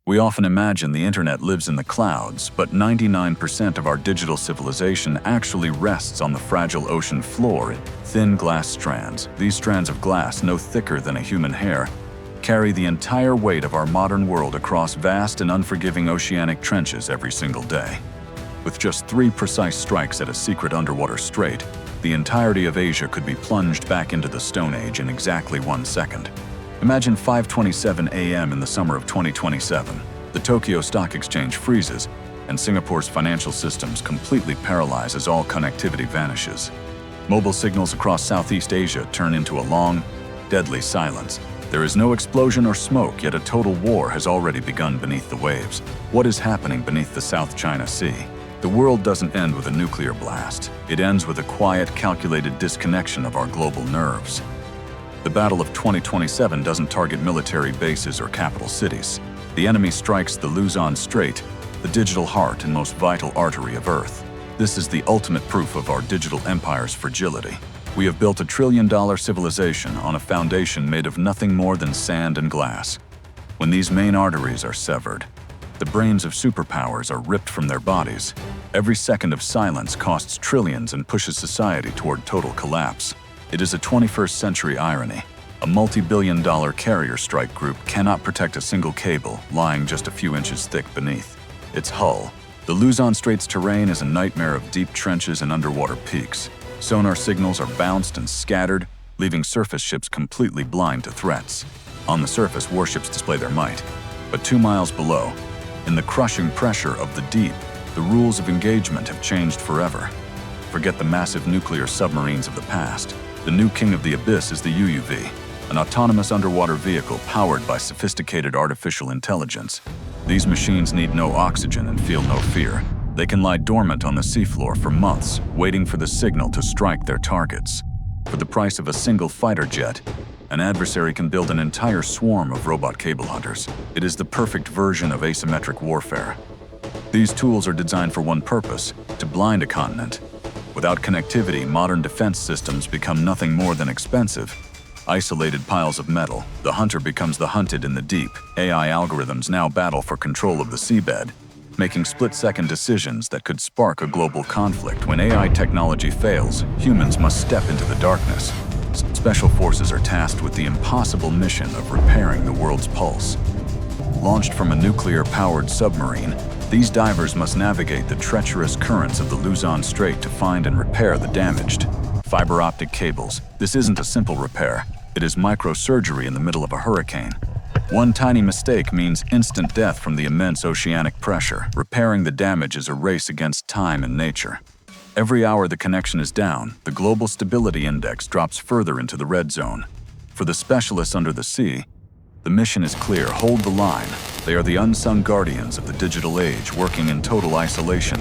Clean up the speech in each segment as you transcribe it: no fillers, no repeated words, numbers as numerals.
We often imagine the internet lives in the clouds, but 99% of our digital civilization actually rests on the fragile ocean floor in thin glass strands. These strands of glass, no thicker than a human hair, carry the entire weight of our modern world across vast and unforgiving oceanic trenches every single day. With just 3 precise strikes at a secret underwater strait, the entirety of Asia could be plunged back into the Stone Age in exactly 1 second. Imagine 5:27 a.m. in the summer of 2027. The Tokyo Stock Exchange freezes, and Singapore's financial systems completely paralyze as all connectivity vanishes. Mobile signals across Southeast Asia turn into a long, deadly silence. There is no explosion or smoke, yet a total war has already begun beneath the waves. What is happening beneath the South China Sea? The world doesn't end with a nuclear blast. It ends with a quiet, calculated disconnection of our global nerves. The Battle of 2027 doesn't target military bases or capital cities. The enemy strikes the Luzon Strait, the digital heart and most vital artery of Earth. This is the ultimate proof of our digital empire's fragility. We have built a trillion-dollar civilization on a foundation made of nothing more than sand and glass. When these main arteries are severed, the brains of superpowers are ripped from their bodies. Every second of silence costs trillions and pushes society toward total collapse. It is a 21st century irony. A multi-billion-dollar carrier strike group cannot protect a single cable lying just a few inches thick beneath its hull. The Luzon Strait's terrain is a nightmare of deep trenches and underwater peaks. Sonar signals are bounced and scattered, leaving surface ships completely blind to threats. On the surface, warships display their might. But 2 miles below, in the crushing pressure of the deep, the rules of engagement have changed forever. Forget the massive nuclear submarines of the past. The new king of the abyss is the UUV, an autonomous underwater vehicle powered by sophisticated artificial intelligence. These machines need no oxygen and feel no fear. They can lie dormant on the seafloor for months, waiting for the signal to strike their targets. For the price of a single fighter jet, an adversary can build an entire swarm of robot cable hunters. It is the perfect version of asymmetric warfare. These tools are designed for one purpose: to blind a continent. Without connectivity, modern defense systems become nothing more than expensive, isolated piles of metal. The hunter becomes the hunted in the deep. AI algorithms now battle for control of the seabed, making split-second decisions that could spark a global conflict. When AI technology fails, humans must step into the darkness. Special forces are tasked with the impossible mission of repairing the world's pulse. Launched from a nuclear-powered submarine, these divers must navigate the treacherous currents of the Luzon Strait to find and repair the damaged fiber optic cables. This isn't a simple repair. It is microsurgery in the middle of a hurricane. One tiny mistake means instant death from the immense oceanic pressure. Repairing the damage is a race against time and nature. Every hour the connection is down, the global stability index drops further into the red zone. For the specialists under the sea, the mission is clear: hold the line. They are the unsung guardians of the digital age, working in total isolation.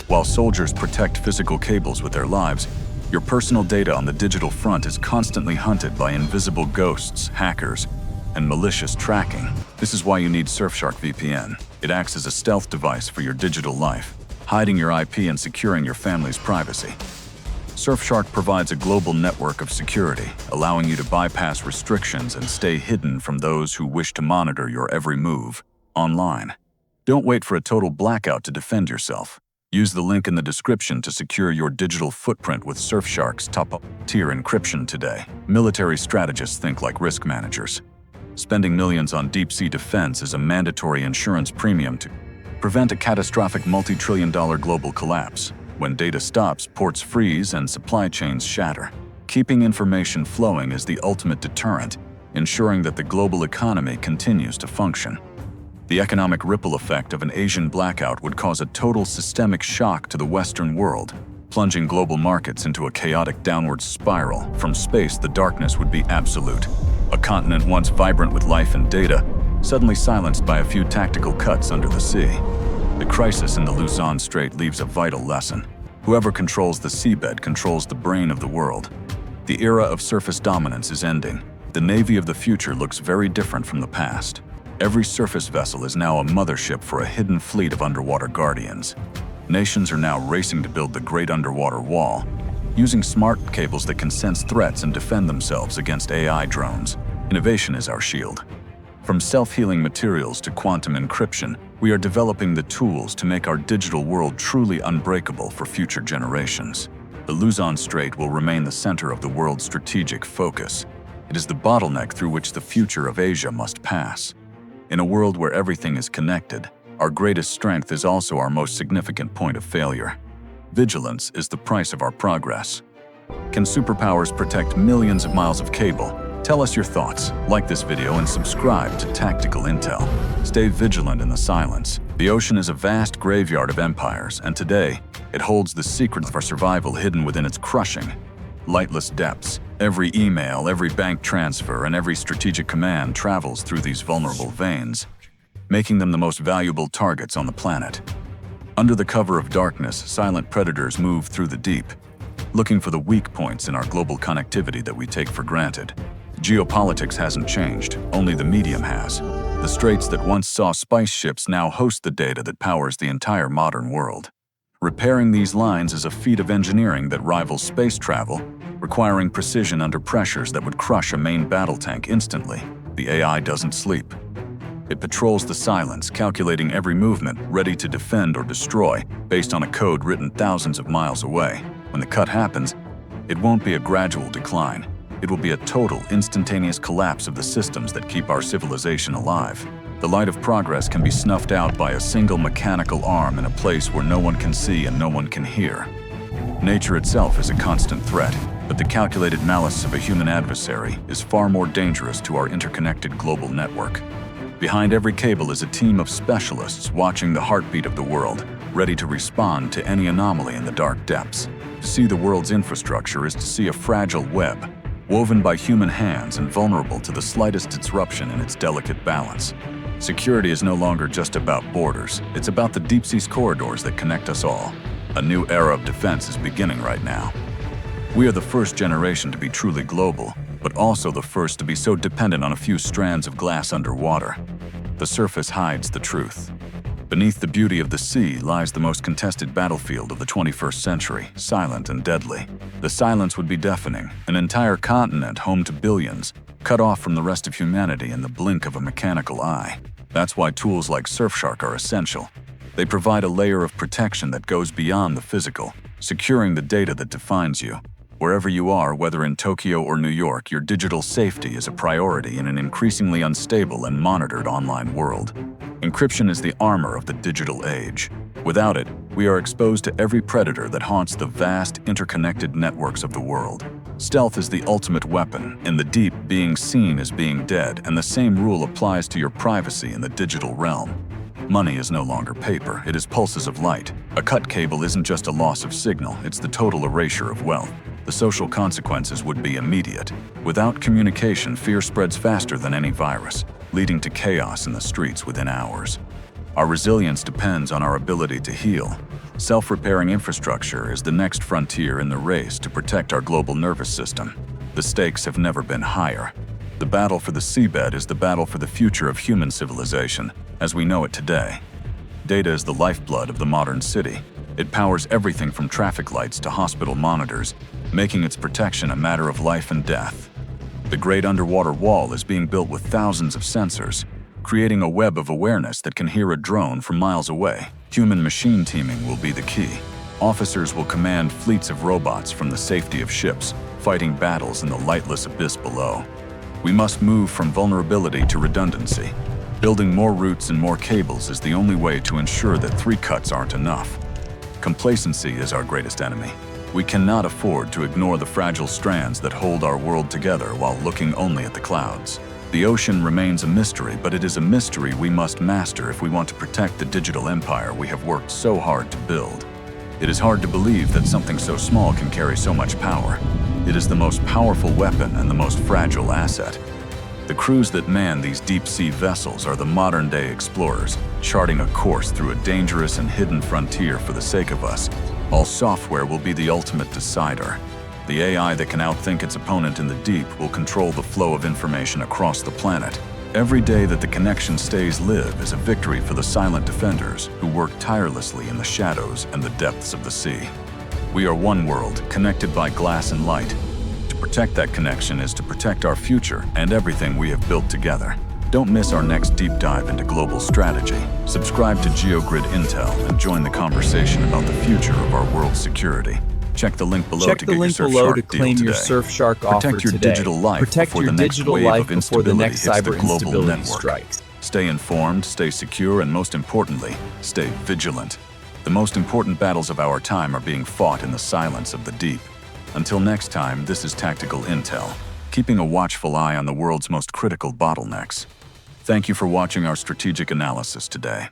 While soldiers protect physical cables with their lives, your personal data on the digital front is constantly hunted by invisible ghosts, hackers, and malicious tracking. This is why you need Surfshark VPN. It acts as a stealth device for your digital life, hiding your IP and securing your family's privacy. Surfshark provides a global network of security, allowing you to bypass restrictions and stay hidden from those who wish to monitor your every move online. Don't wait for a total blackout to defend yourself. Use the link in the description to secure your digital footprint with Surfshark's top-tier encryption today. Military strategists think like risk managers. Spending millions on deep-sea defense is a mandatory insurance premium to prevent a catastrophic multi-trillion-dollar global collapse. When data stops, ports freeze and supply chains shatter. Keeping information flowing is the ultimate deterrent, ensuring that the global economy continues to function. The economic ripple effect of an Asian blackout would cause a total systemic shock to the Western world, plunging global markets into a chaotic downward spiral. From space, the darkness would be absolute. A continent once vibrant with life and data, suddenly silenced by a few tactical cuts under the sea. The crisis in the Luzon Strait leaves a vital lesson. Whoever controls the seabed controls the brain of the world. The era of surface dominance is ending. The Navy of the future looks very different from the past. Every surface vessel is now a mothership for a hidden fleet of underwater guardians. Nations are now racing to build the Great Underwater Wall, using smart cables that can sense threats and defend themselves against AI drones. Innovation is our shield. From self-healing materials to quantum encryption, we are developing the tools to make our digital world truly unbreakable for future generations. The Luzon Strait will remain the center of the world's strategic focus. It is the bottleneck through which the future of Asia must pass. In a world where everything is connected, our greatest strength is also our most significant point of failure. Vigilance is the price of our progress. Can superpowers protect millions of miles of cable? Tell us your thoughts, like this video and subscribe to Tactical Intel. Stay vigilant in the silence. The ocean is a vast graveyard of empires, and today, it holds the secrets of our survival hidden within its crushing, lightless depths. Every email, every bank transfer, and every strategic command travels through these vulnerable veins, making them the most valuable targets on the planet. Under the cover of darkness, silent predators move through the deep, looking for the weak points in our global connectivity that we take for granted. Geopolitics hasn't changed, only the medium has. The straits that once saw spice ships now host the data that powers the entire modern world. Repairing these lines is a feat of engineering that rivals space travel, requiring precision under pressures that would crush a main battle tank instantly. The AI doesn't sleep. It patrols the silence, calculating every movement, ready to defend or destroy, based on a code written thousands of miles away. When the cut happens, it won't be a gradual decline. It will be a total, instantaneous collapse of the systems that keep our civilization alive. The light of progress can be snuffed out by a single mechanical arm in a place where no one can see and no one can hear. Nature itself is a constant threat, but the calculated malice of a human adversary is far more dangerous to our interconnected global network. Behind every cable is a team of specialists watching the heartbeat of the world, ready to respond to any anomaly in the dark depths. To see the world's infrastructure is to see a fragile web, woven by human hands and vulnerable to the slightest disruption in its delicate balance. Security is no longer just about borders, it's about the deep-sea corridors that connect us all. A new era of defense is beginning right now. We are the first generation to be truly global, but also the first to be so dependent on a few strands of glass underwater. The surface hides the truth. Beneath the beauty of the sea lies the most contested battlefield of the 21st century, silent and deadly. The silence would be deafening, an entire continent home to billions, cut off from the rest of humanity in the blink of a mechanical eye. That's why tools like Surfshark are essential. They provide a layer of protection that goes beyond the physical, securing the data that defines you. Wherever you are, whether in Tokyo or New York, your digital safety is a priority in an increasingly unstable and monitored online world. Encryption is the armor of the digital age. Without it, we are exposed to every predator that haunts the vast, interconnected networks of the world. Stealth is the ultimate weapon. In the deep, being seen is being dead, and the same rule applies to your privacy in the digital realm. Money is no longer paper, it is pulses of light. A cut cable isn't just a loss of signal, it's the total erasure of wealth. The social consequences would be immediate. Without communication, fear spreads faster than any virus, leading to chaos in the streets within hours. Our resilience depends on our ability to heal. Self-repairing infrastructure is the next frontier in the race to protect our global nervous system. The stakes have never been higher. The battle for the seabed is the battle for the future of human civilization, as we know it today. Data is the lifeblood of the modern city. It powers everything from traffic lights to hospital monitors, making its protection a matter of life and death. The great underwater wall is being built with thousands of sensors, creating a web of awareness that can hear a drone from miles away. Human-machine teaming will be the key. Officers will command fleets of robots from the safety of ships, fighting battles in the lightless abyss below. We must move from vulnerability to redundancy. Building more routes and more cables is the only way to ensure that 3 cuts aren't enough. Complacency is our greatest enemy. We cannot afford to ignore the fragile strands that hold our world together while looking only at the clouds. The ocean remains a mystery, but it is a mystery we must master if we want to protect the digital empire we have worked so hard to build. It is hard to believe that something so small can carry so much power. It is the most powerful weapon and the most fragile asset. The crews that man these deep-sea vessels are the modern-day explorers, charting a course through a dangerous and hidden frontier for the sake of us. All software will be the ultimate decider. The AI that can outthink its opponent in the deep will control the flow of information across the planet. Every day that the connection stays live is a victory for the silent defenders who work tirelessly in the shadows and the depths of the sea. We are one world, connected by glass and light. To protect that connection is to protect our future and everything we have built together. Don't miss our next deep dive into global strategy. Subscribe to GeoGrid Intel and join the conversation about the future of our world's security. Check the link below to get your Surfshark deal today. Surfshark offer Protect your today. digital life Protect before your the next digital wave life of before the instability next hits the cyber global instability network. strikes. Stay informed, stay secure, and most importantly, stay vigilant. The most important battles of our time are being fought in the silence of the deep. Until next time, this is Tactical Intel, keeping a watchful eye on the world's most critical bottlenecks. Thank you for watching our strategic analysis today.